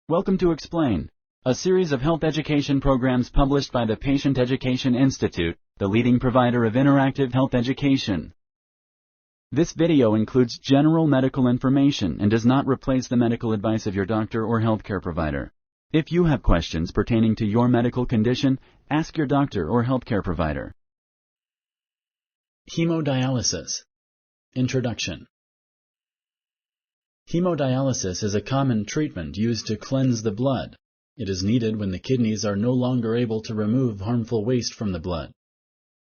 Welcome to Explain, a series of health education programs published by the Patient Education Institute, the leading provider of interactive health education. This video includes general medical information and does not replace the medical advice of your doctor or healthcare provider. If you have questions pertaining to your medical condition, ask your doctor or healthcare provider. Hemodialysis. Introduction. Hemodialysis is a common treatment used to cleanse the blood. It is needed when the kidneys are no longer able to remove harmful waste from the blood.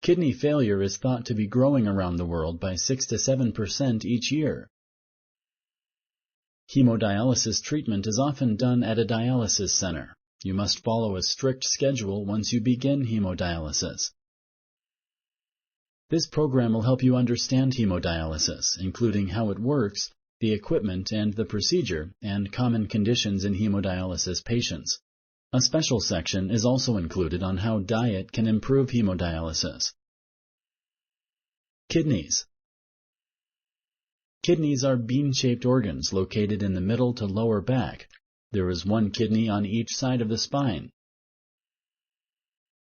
Kidney failure is thought to be growing around the world by 6 to 7% each year. Hemodialysis treatment is often done at a dialysis center. You must follow a strict schedule once you begin hemodialysis. This program will help you understand hemodialysis, including how it works, the equipment and the procedure, and common conditions in hemodialysis patients. A special section is also included on how diet can improve hemodialysis. Kidneys. Kidneys are bean-shaped organs located in the middle to lower back. There is one kidney on each side of the spine.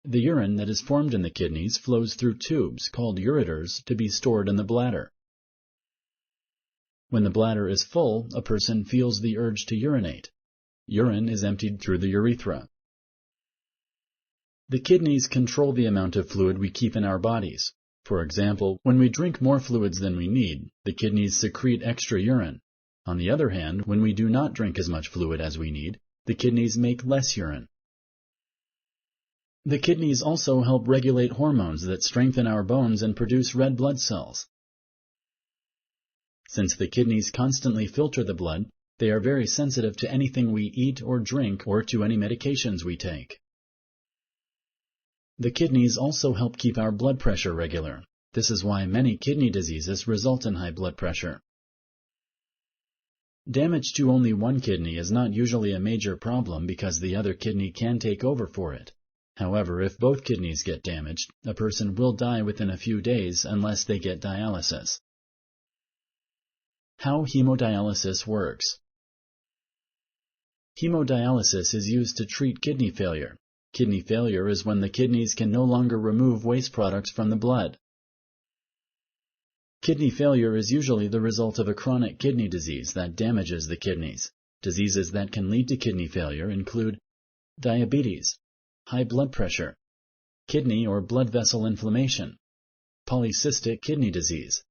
The urine that is formed in the kidneys flows through tubes called ureters to be stored in the bladder. When the bladder is full, a person feels the urge to urinate. Urine is emptied through the urethra. The kidneys control the amount of fluid we keep in our bodies. For example, when we drink more fluids than we need, the kidneys secrete extra urine. On the other hand, when we do not drink as much fluid as we need, the kidneys make less urine. The kidneys also help regulate hormones that strengthen our bones and produce red blood cells. Since the kidneys constantly filter the blood, they are very sensitive to anything we eat or drink or to any medications we take. The kidneys also help keep our blood pressure regular. This is why many kidney diseases result in high blood pressure. Damage to only one kidney is not usually a major problem because the other kidney can take over for it. However, if both kidneys get damaged, a person will die within a few days unless they get dialysis. How hemodialysis works. Hemodialysis is used to treat kidney failure. Kidney failure is when the kidneys can no longer remove waste products from the blood. Kidney failure is usually the result of a chronic kidney disease that damages the kidneys. Diseases that can lead to kidney failure include diabetes, high blood pressure, kidney or blood vessel inflammation, polycystic kidney disease.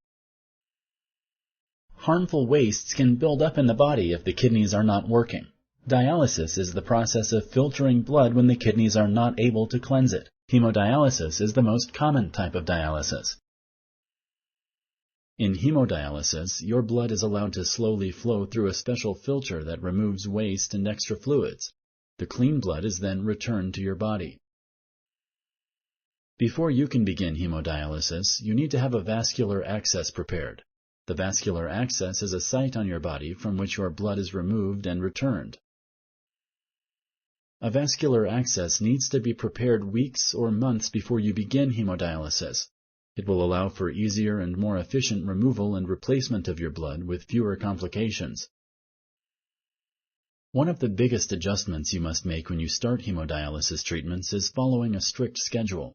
Harmful wastes can build up in the body if the kidneys are not working. Dialysis is the process of filtering blood when the kidneys are not able to cleanse it. Hemodialysis is the most common type of dialysis. In hemodialysis, your blood is allowed to slowly flow through a special filter that removes waste and extra fluids. The clean blood is then returned to your body. Before you can begin hemodialysis, you need to have a vascular access prepared. The vascular access is a site on your body from which your blood is removed and returned. A vascular access needs to be prepared weeks or months before you begin hemodialysis. It will allow for easier and more efficient removal and replacement of your blood with fewer complications. One of the biggest adjustments you must make when you start hemodialysis treatments is following a strict schedule.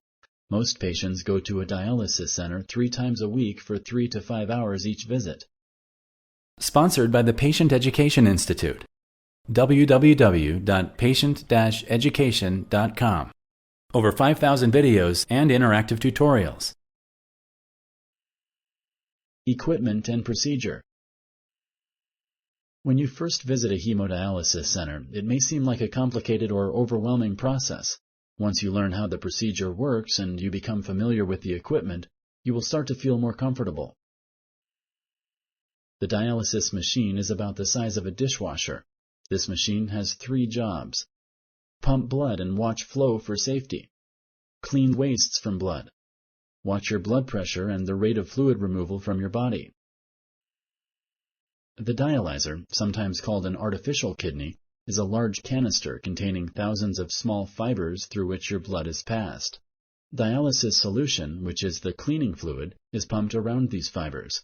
Most patients go to a dialysis center 3 times a week for 3 to 5 hours each visit. Sponsored by the Patient Education Institute. www.patient-education.com. Over 5,000 videos and interactive tutorials. Equipment and procedure. When you first visit a hemodialysis center, it may seem like a complicated or overwhelming process. Once you learn how the procedure works and you become familiar with the equipment, you will start to feel more comfortable. The dialysis machine is about the size of a dishwasher. This machine has 3 jobs. Pump blood and watch flow for safety. Clean wastes from blood. Watch your blood pressure and the rate of fluid removal from your body. The dialyzer, sometimes called an artificial kidney, is a large canister containing thousands of small fibers through which your blood is passed. Dialysis solution, which is the cleaning fluid, is pumped around these fibers.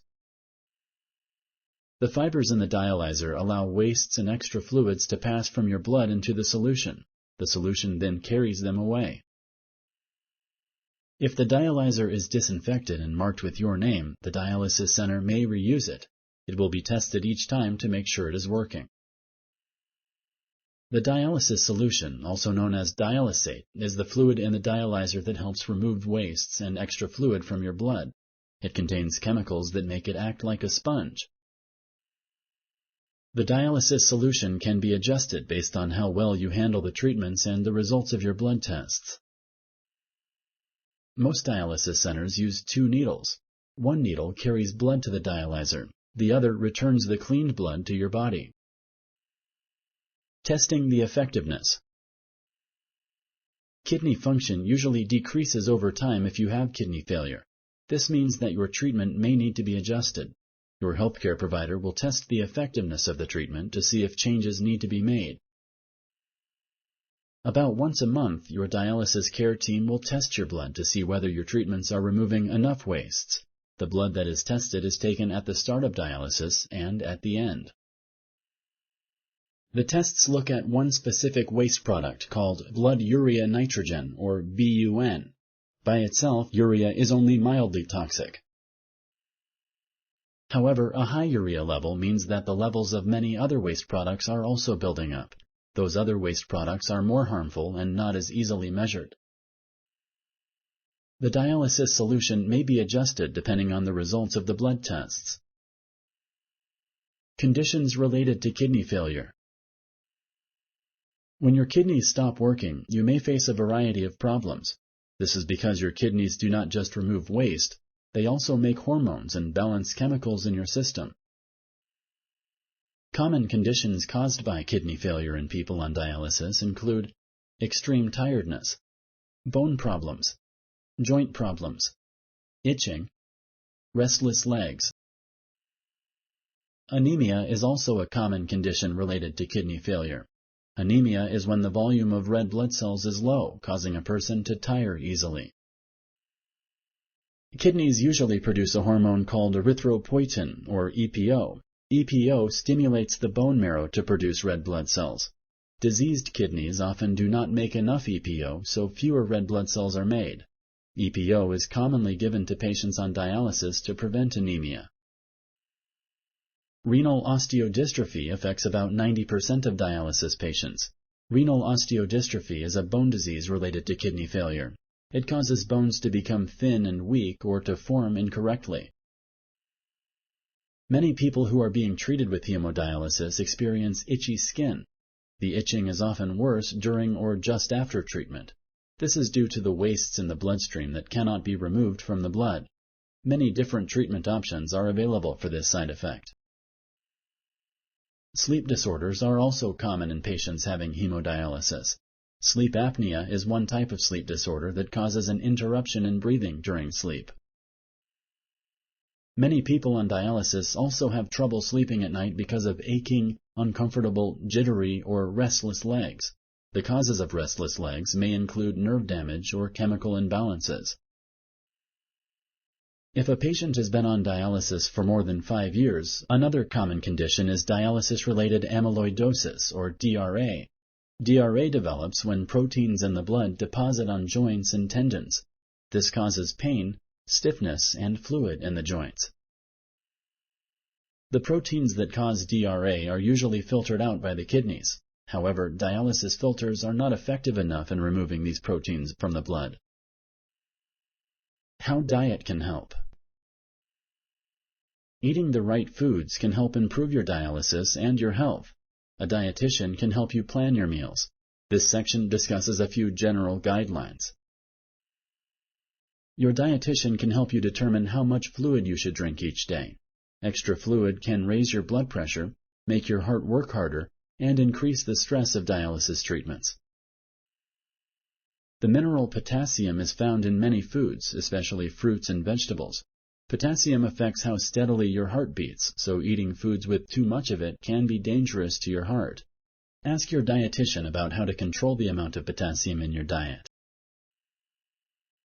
The fibers in the dialyzer allow wastes and extra fluids to pass from your blood into the solution. The solution then carries them away. If the dialyzer is disinfected and marked with your name, the dialysis center may reuse it. It will be tested each time to make sure it is working. The dialysis solution, also known as dialysate, is the fluid in the dialyzer that helps remove wastes and extra fluid from your blood. It contains chemicals that make it act like a sponge. The dialysis solution can be adjusted based on how well you handle the treatments and the results of your blood tests. Most dialysis centers use 2 needles. One needle carries blood to the dialyzer. The other returns the cleaned blood to your body. Testing the effectiveness. Kidney function usually decreases over time if you have kidney failure. This means that your treatment may need to be adjusted. Your healthcare provider will test the effectiveness of the treatment to see if changes need to be made. About once a month, your dialysis care team will test your blood to see whether your treatments are removing enough wastes. The blood that is tested is taken at the start of dialysis and at the end. The tests look at one specific waste product called blood urea nitrogen, or BUN. By itself, urea is only mildly toxic. However, a high urea level means that the levels of many other waste products are also building up. Those other waste products are more harmful and not as easily measured. The dialysis solution may be adjusted depending on the results of the blood tests. Conditions related to kidney failure. When your kidneys stop working, you may face a variety of problems. This is because your kidneys do not just remove waste, they also make hormones and balance chemicals in your system. Common conditions caused by kidney failure in people on dialysis include extreme tiredness, bone problems, joint problems, itching, restless legs. Anemia is also a common condition related to kidney failure. Anemia is when the volume of red blood cells is low, causing a person to tire easily. Kidneys usually produce a hormone called erythropoietin, or EPO. EPO stimulates the bone marrow to produce red blood cells. Diseased kidneys often do not make enough EPO, so fewer red blood cells are made. EPO is commonly given to patients on dialysis to prevent anemia. Renal osteodystrophy affects about 90% of dialysis patients. Renal osteodystrophy is a bone disease related to kidney failure. It causes bones to become thin and weak or to form incorrectly. Many people who are being treated with hemodialysis experience itchy skin. The itching is often worse during or just after treatment. This is due to the wastes in the bloodstream that cannot be removed from the blood. Many different treatment options are available for this side effect. Sleep disorders are also common in patients having hemodialysis. Sleep apnea is one type of sleep disorder that causes an interruption in breathing during sleep. Many people on dialysis also have trouble sleeping at night because of aching, uncomfortable, jittery, or restless legs. The causes of restless legs may include nerve damage or chemical imbalances. If a patient has been on dialysis for more than 5 years, another common condition is dialysis-related amyloidosis, or DRA. DRA develops when proteins in the blood deposit on joints and tendons. This causes pain, stiffness, and fluid in the joints. The proteins that cause DRA are usually filtered out by the kidneys. However, dialysis filters are not effective enough in removing these proteins from the blood. How diet can help. Eating the right foods can help improve your dialysis and your health. A dietitian can help you plan your meals. This section discusses a few general guidelines. Your dietitian can help you determine how much fluid you should drink each day. Extra fluid can raise your blood pressure, make your heart work harder, and increase the stress of dialysis treatments. The mineral potassium is found in many foods, especially fruits and vegetables. Potassium affects how steadily your heart beats, so eating foods with too much of it can be dangerous to your heart. Ask your dietitian about how to control the amount of potassium in your diet.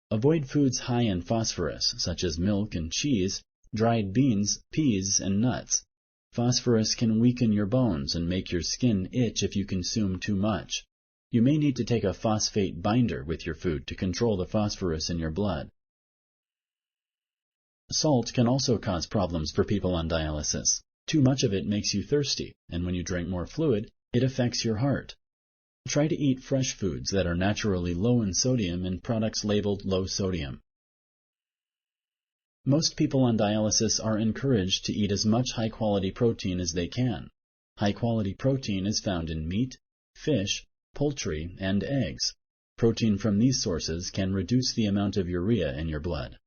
Avoid foods high in phosphorus, such as milk and cheese, dried beans, peas, and nuts. Phosphorus can weaken your bones and make your skin itch if you consume too much. You may need to take a phosphate binder with your food to control the phosphorus in your blood. Salt can also cause problems for people on dialysis. Too much of it makes you thirsty, and when you drink more fluid, it affects your heart. Try to eat fresh foods that are naturally low in sodium and products labeled low sodium. Most people on dialysis are encouraged to eat as much high-quality protein as they can. High-quality protein is found in meat, fish, poultry, and eggs. Protein from these sources can reduce the amount of urea in your blood.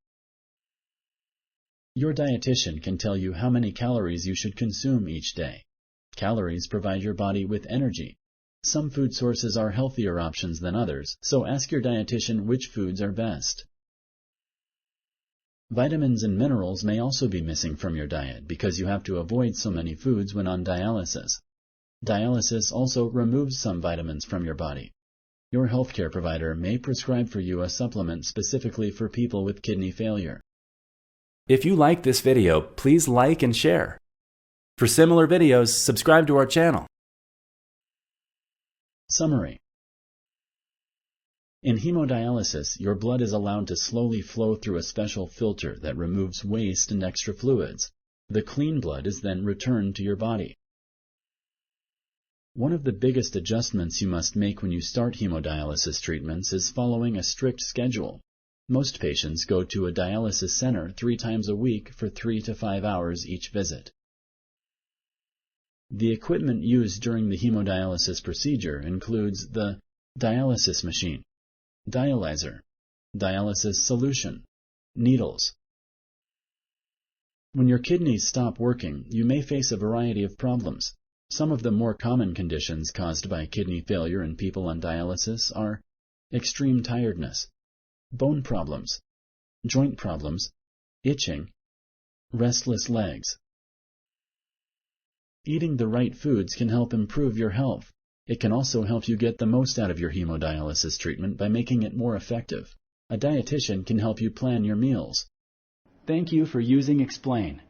Your dietitian can tell you how many calories you should consume each day. Calories provide your body with energy. Some food sources are healthier options than others, so ask your dietitian which foods are best. Vitamins and minerals may also be missing from your diet because you have to avoid so many foods when on dialysis. Dialysis also removes some vitamins from your body. Your healthcare provider may prescribe for you a supplement specifically for people with kidney failure. If you like this video, please like and share. For similar videos, subscribe to our channel. Summary. In hemodialysis, your blood is allowed to slowly flow through a special filter that removes waste and extra fluids. The clean blood is then returned to your body. One of the biggest adjustments you must make when you start hemodialysis treatments is following a strict schedule. Most patients go to a dialysis center 3 times a week for 3 to 5 hours each visit. The equipment used during the hemodialysis procedure includes the dialysis machine, dialyzer, dialysis solution, needles. When your kidneys stop working, you may face a variety of problems. Some of the more common conditions caused by kidney failure in people on dialysis are extreme tiredness, bone problems, joint problems, itching, restless legs. Eating the right foods can help improve your health. It can also help you get the most out of your hemodialysis treatment by making it more effective. A dietitian can help you plan your meals. Thank you for using Explain.